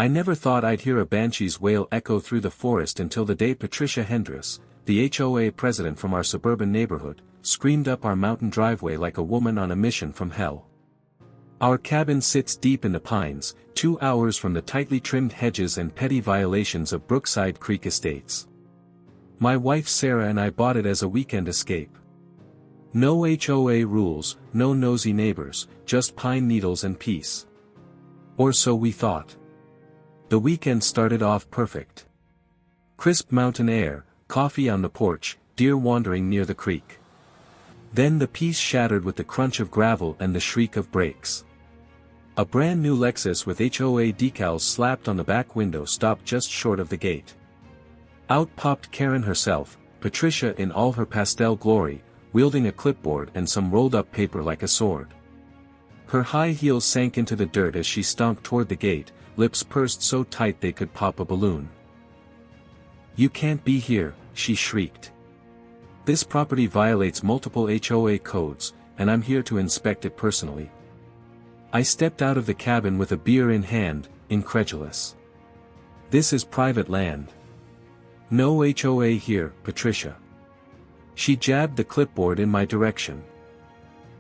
I never thought I'd hear a banshee's wail echo through the forest until the day Patricia Hendris, the HOA president from our suburban neighborhood, screamed up our mountain driveway like a woman on a mission from hell. Our cabin sits deep in the pines, 2 hours from the tightly trimmed hedges and petty violations of Brookside Creek Estates. My wife Sarah and I bought it as a weekend escape. No HOA rules, no nosy neighbors, just pine needles and peace. Or so we thought. The weekend started off perfect. Crisp mountain air, coffee on the porch, deer wandering near the creek. Then the peace shattered with the crunch of gravel and the shriek of brakes. A brand new Lexus with HOA decals slapped on the back window stopped just short of the gate. Out popped Karen herself, Patricia in all her pastel glory, wielding a clipboard and some rolled-up paper like a sword. Her high heels sank into the dirt as she stomped toward the gate, lips pursed so tight they could pop a balloon. "You can't be here," she shrieked. "This property violates multiple HOA codes, and I'm here to inspect it personally." I stepped out of the cabin with a beer in hand, incredulous. "This is private land. No HOA here, Patricia." She jabbed the clipboard in my direction.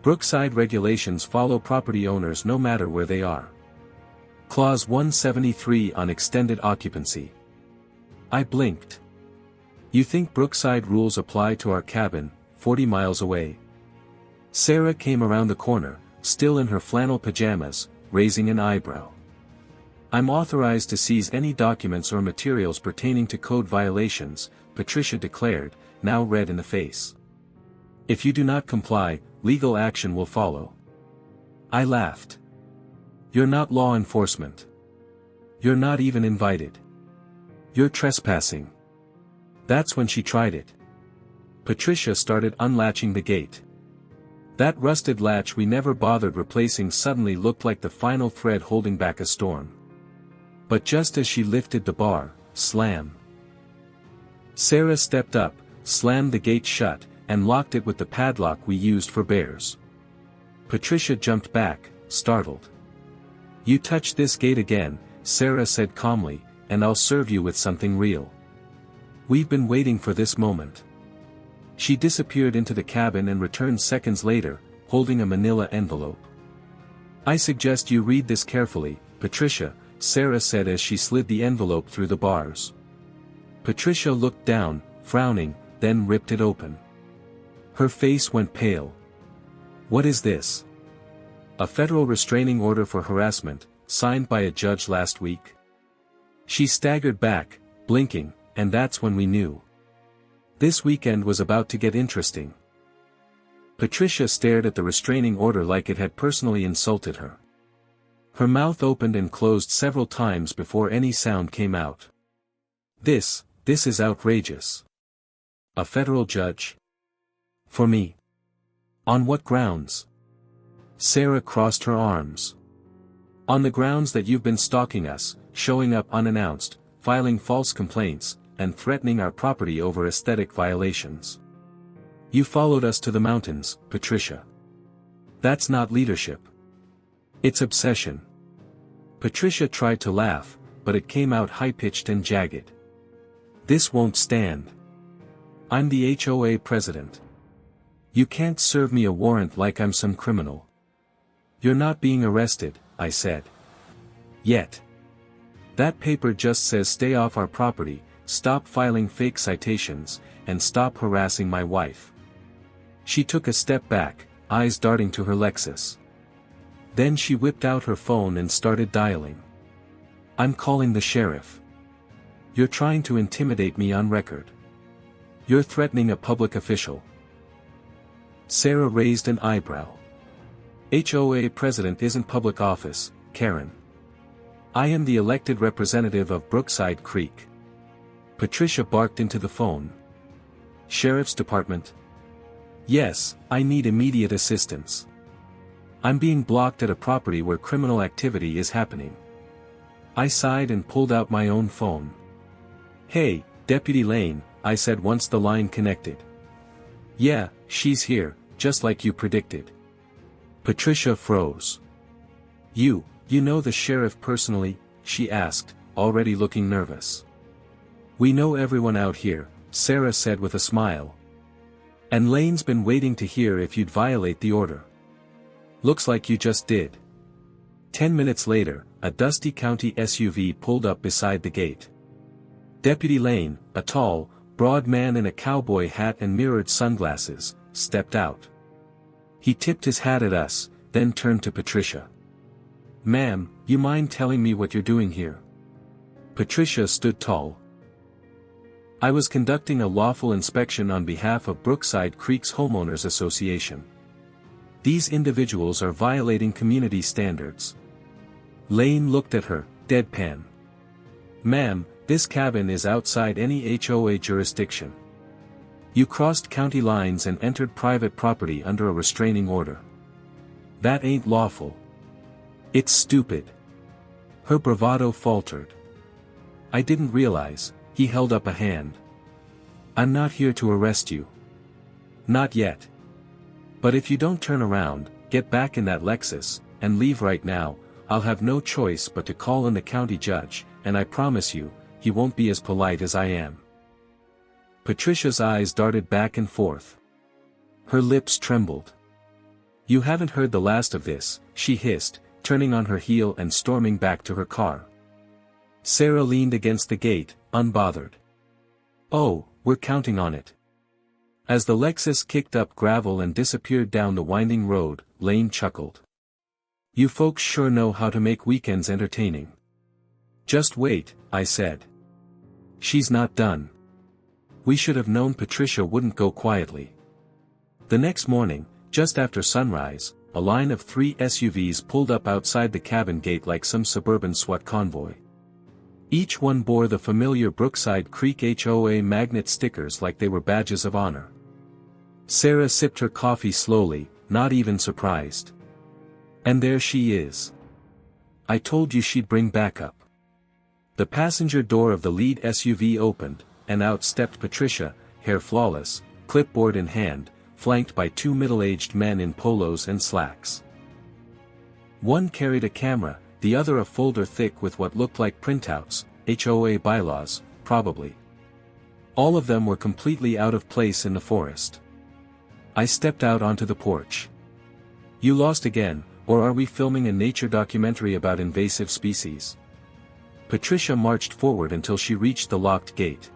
"Brookside regulations follow property owners no matter where they are. Clause 173 on extended occupancy." I blinked. "You think Brookside rules apply to our cabin, 40 miles away?" Sarah came around the corner, still in her flannel pajamas, raising an eyebrow. "I'm authorized to seize any documents or materials pertaining to code violations," Patricia declared, now red in the face. "If you do not comply, legal action will follow." I laughed. "You're not law enforcement. You're not even invited. You're trespassing." That's when she tried it. Patricia started unlatching the gate. That rusted latch we never bothered replacing suddenly looked like the final thread holding back a storm. But just as she lifted the bar, slam. Sarah stepped up, slammed the gate shut, and locked it with the padlock we used for bears. Patricia jumped back, startled. "You touch this gate again," Sarah said calmly, "and I'll serve you with something real. We've been waiting for this moment." She disappeared into the cabin and returned seconds later, holding a manila envelope. "I suggest you read this carefully, Patricia," Sarah said as she slid the envelope through the bars. Patricia looked down, frowning, then ripped it open. Her face went pale. "What is this?" "A federal restraining order for harassment, signed by a judge last week." She staggered back, blinking, and that's when we knew. This weekend was about to get interesting. Patricia stared at the restraining order like it had personally insulted her. Her mouth opened and closed several times before any sound came out. This is outrageous. A federal judge? For me? On what grounds?" Sarah crossed her arms. "On the grounds that you've been stalking us, showing up unannounced, filing false complaints, and threatening our property over aesthetic violations. You followed us to the mountains, Patricia. That's not leadership. It's obsession." Patricia tried to laugh, but it came out high-pitched and jagged. "This won't stand. I'm the HOA president. You can't serve me a warrant like I'm some criminal." "You're not being arrested," I said. "Yet. That paper just says stay off our property, stop filing fake citations, and stop harassing my wife." She took a step back, eyes darting to her Lexus. Then she whipped out her phone and started dialing. "I'm calling the sheriff. You're trying to intimidate me on record. You're threatening a public official." Sarah raised an eyebrow. "HOA president isn't public office, Karen. I am the elected representative of Brookside Creek." Patricia barked into the phone. "Sheriff's department?" "Yes, I need immediate assistance. I'm being blocked at a property where criminal activity is happening." I sighed and pulled out my own phone. "Hey, Deputy Lane," I said once the line connected. "Yeah, she's here, just like you predicted." Patricia froze. You know the sheriff personally?" she asked, already looking nervous. "We know everyone out here," Sarah said with a smile. "And Lane's been waiting to hear if you'd violate the order. Looks like you just did." 10 minutes later, a dusty county SUV pulled up beside the gate. Deputy Lane, a tall, broad man in a cowboy hat and mirrored sunglasses, stepped out. He tipped his hat at us, then turned to Patricia. "Ma'am, you mind telling me what you're doing here?" Patricia stood tall. "I was conducting a lawful inspection on behalf of Brookside Creek's Homeowners Association. These individuals are violating community standards." Lane looked at her, deadpan. "Ma'am, this cabin is outside any HOA jurisdiction. You crossed county lines and entered private property under a restraining order. That ain't lawful. It's stupid." Her bravado faltered. "I didn't realize," he held up a hand. "I'm not here to arrest you. Not yet. But if you don't turn around, get back in that Lexus, and leave right now, I'll have no choice but to call in the county judge, and I promise you, he won't be as polite as I am." Patricia's eyes darted back and forth. Her lips trembled. "You haven't heard the last of this," she hissed, turning on her heel and storming back to her car. Sarah leaned against the gate, unbothered. "Oh, we're counting on it." As the Lexus kicked up gravel and disappeared down the winding road, Lane chuckled. "You folks sure know how to make weekends entertaining." "Just wait," I said. "She's not done." We should have known Patricia wouldn't go quietly. The next morning, just after sunrise, a line of 3 SUVs pulled up outside the cabin gate like some suburban SWAT convoy. Each one bore the familiar Brookside Creek HOA magnet stickers like they were badges of honor. Sarah sipped her coffee slowly, not even surprised. "And there she is. I told you she'd bring backup." The passenger door of the lead SUV opened, and out stepped Patricia, hair flawless, clipboard in hand, flanked by 2 middle-aged men in polos and slacks. One carried a camera, the other a folder thick with what looked like printouts, HOA bylaws, probably. All of them were completely out of place in the forest. I stepped out onto the porch. "You lost again, or are we filming a nature documentary about invasive species?" Patricia marched forward until she reached the locked gate.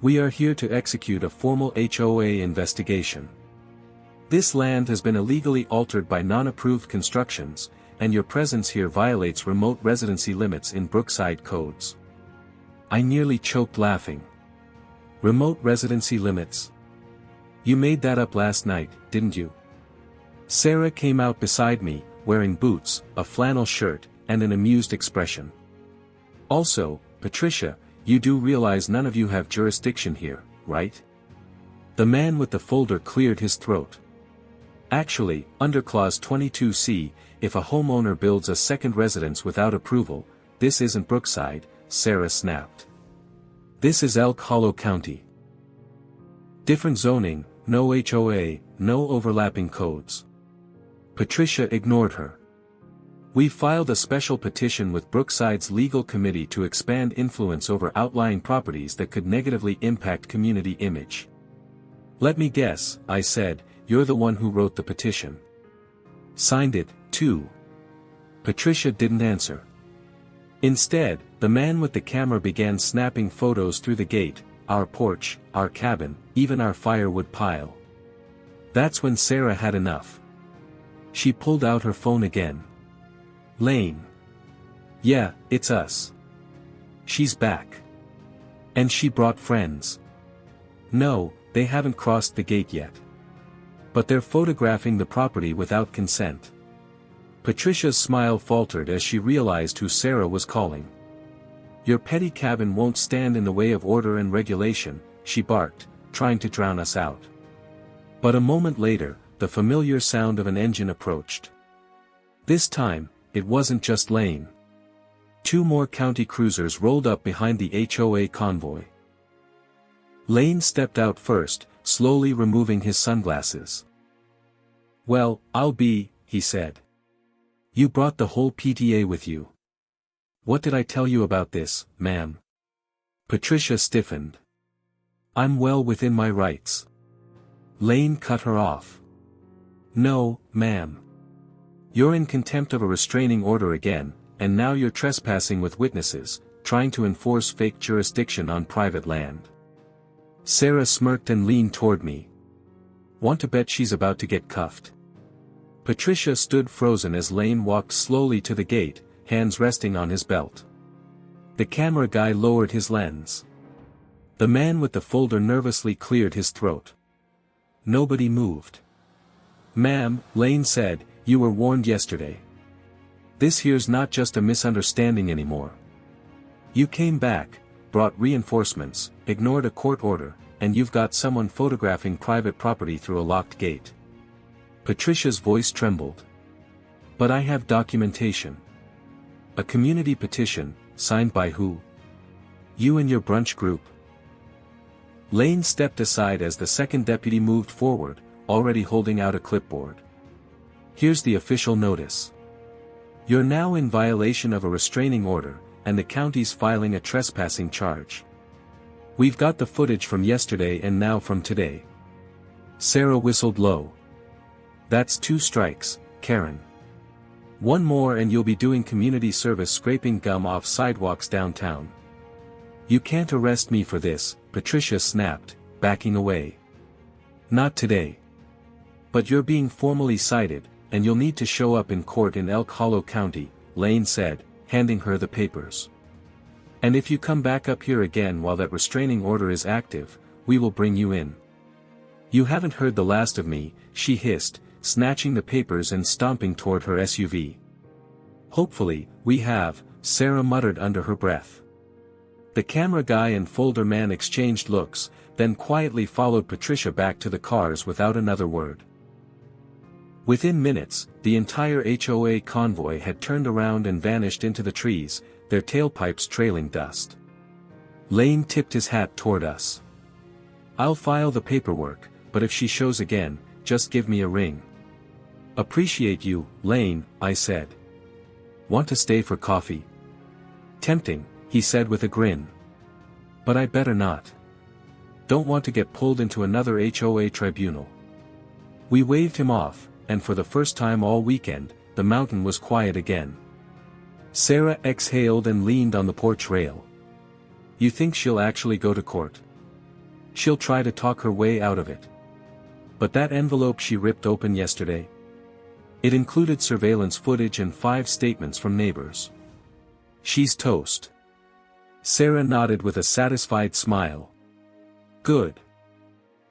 "We are here to execute a formal HOA investigation. This land has been illegally altered by non-approved constructions, and your presence here violates remote residency limits in Brookside codes." I nearly choked laughing. Remote residency limits? You made that up last night, didn't you? Sarah came out beside me, wearing boots, a flannel shirt, and an amused expression. "Also, Patricia, you do realize none of you have jurisdiction here, right?" The man with the folder cleared his throat. "Actually, under Clause 22C, if a homeowner builds a second residence without approval, this isn't Brookside," Sarah snapped. "This is Elk Hollow County. Different zoning, no HOA, no overlapping codes." Patricia ignored her. "We filed a special petition with Brookside's legal committee to expand influence over outlying properties that could negatively impact community image." "Let me guess," I said, "you're the one who wrote the petition. Signed it, too?" Patricia didn't answer. Instead, the man with the camera began snapping photos through the gate, our porch, our cabin, even our firewood pile. That's when Sarah had enough. She pulled out her phone again. "Lane. Yeah, it's us. She's back. And she brought friends. No, they haven't crossed the gate yet. But they're photographing the property without consent." Patricia's smile faltered as she realized who Sarah was calling. "Your petty cabin won't stand in the way of order and regulation," she barked, trying to drown us out. But a moment later, the familiar sound of an engine approached. This time, it wasn't just Lane. 2 more county cruisers rolled up behind the HOA convoy. Lane stepped out first, slowly removing his sunglasses. "Well, I'll be," he said. "You brought the whole PTA with you." What did I tell you about this, ma'am? Patricia stiffened. I'm well within my rights. Lane cut her off. No, ma'am. You're in contempt of a restraining order again, and now you're trespassing with witnesses, trying to enforce fake jurisdiction on private land. Sarah smirked and leaned toward me. Want to bet she's about to get cuffed? Patricia stood frozen as Lane walked slowly to the gate, hands resting on his belt. The camera guy lowered his lens. The man with the folder nervously cleared his throat. Nobody moved. Ma'am, Lane said, you were warned yesterday. This here's not just a misunderstanding anymore. You came back, brought reinforcements, ignored a court order, and you've got someone photographing private property through a locked gate. Patricia's voice trembled. But I have documentation. A community petition, signed by who? You and your brunch group. Lane stepped aside as the second deputy moved forward, already holding out a clipboard. Here's the official notice. You're now in violation of a restraining order, and the county's filing a trespassing charge. We've got the footage from yesterday and now from today. Sarah whistled low. That's 2 strikes, Karen. One more and you'll be doing community service scraping gum off sidewalks downtown. You can't arrest me for this, Patricia snapped, backing away. Not today. But you're being formally cited, and you'll need to show up in court in Elk Hollow County, Lane said, handing her the papers. And if you come back up here again while that restraining order is active, we will bring you in. You haven't heard the last of me, she hissed, snatching the papers and stomping toward her SUV. Hopefully, we have, Sarah muttered under her breath. The camera guy and folder man exchanged looks, then quietly followed Patricia back to the cars without another word. Within minutes, the entire HOA convoy had turned around and vanished into the trees, their tailpipes trailing dust. Lane tipped his hat toward us. I'll file the paperwork, but if she shows again, just give me a ring. Appreciate you, Lane, I said. Want to stay for coffee? Tempting, he said with a grin. But I better not. Don't want to get pulled into another HOA tribunal. We waved him off, and for the first time all weekend, the mountain was quiet again. Sarah exhaled and leaned on the porch rail. You think she'll actually go to court? She'll try to talk her way out of it. But that envelope she ripped open yesterday? It included surveillance footage and 5 statements from neighbors. She's toast. Sarah nodded with a satisfied smile. Good.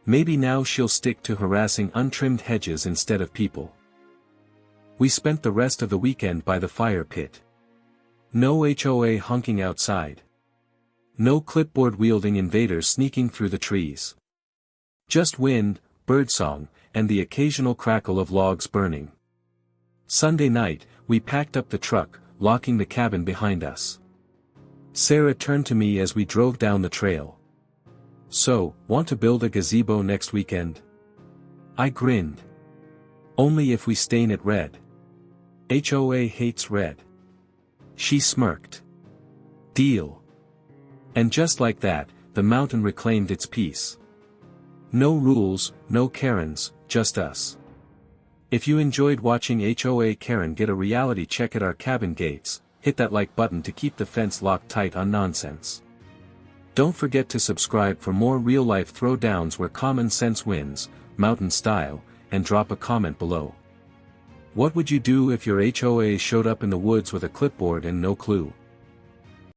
Maybe now she'll stick to harassing untrimmed hedges instead of people. We spent the rest of the weekend by the fire pit. No HOA honking outside. No clipboard-wielding invaders sneaking through the trees. Just wind, birdsong, and the occasional crackle of logs burning. Sunday night, we packed up the truck, locking the cabin behind us. Sarah turned to me as we drove down the trail. So, want to build a gazebo next weekend? I grinned. Only if we stain it red. HOA hates red. She smirked. Deal. And just like that, the mountain reclaimed its peace. No rules, no Karens, just us. If you enjoyed watching HOA Karen get a reality check at our cabin gates, hit that like button to keep the fence locked tight on nonsense. Don't forget to subscribe for more real-life throwdowns where common sense wins, mountain style, and drop a comment below. What would you do if your HOA showed up in the woods with a clipboard and no clue?